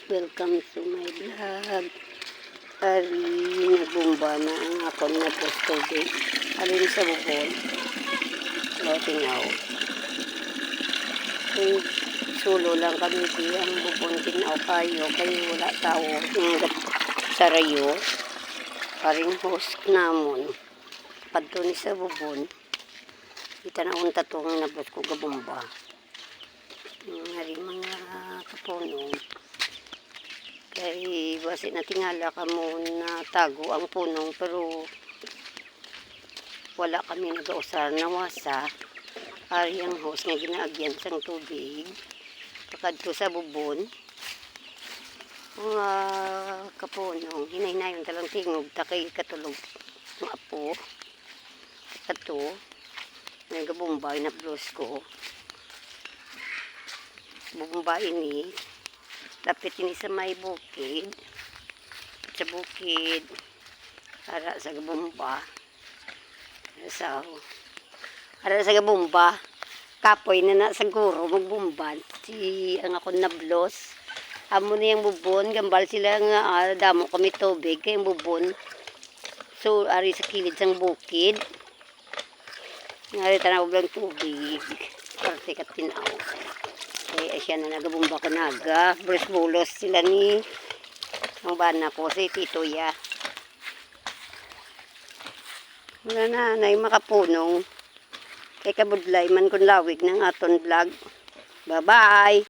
Welcome to my vlog. Ari, nagbumba na ang akong nagpostubig. Ari sa bubon. O, tingaw. Kung sulo lang kami di ang bubon tinaw kayo wala tao ng sarayo. Paring host namon. Padto ni sa bubon. Kita na unta itong nabot ko gabumba. Hari mga kapunong. Kaya basi natingala ka mo na tago ang punong pero wala kami nag-usar na wasa. Hari ang hose nga ginaagyan sang tubig. Pakadto sa bubon. Mga kapunong, hinay-hinayon talang tingog takay katulog ng apo. Kato, nagabumba na blos ko. Bumba ini lapit ini sa may bukid sa bukid ara sa gabumba ara sa gabumba kapoy na siguro magbumba si ang ako na blos amo na yung bubon gambal sila nga damo kami tubig kay bubon so ari sa kilid sang bukid ngari tanaw lang tubig parte katinaw. Kaya siya na nagabumba ko naga. Bulos-bulos sila ni ang bana ko si Tito Ya. Wala na makapunong. Kaya kabudlay man kung lawig ng aton vlog. Bye-bye!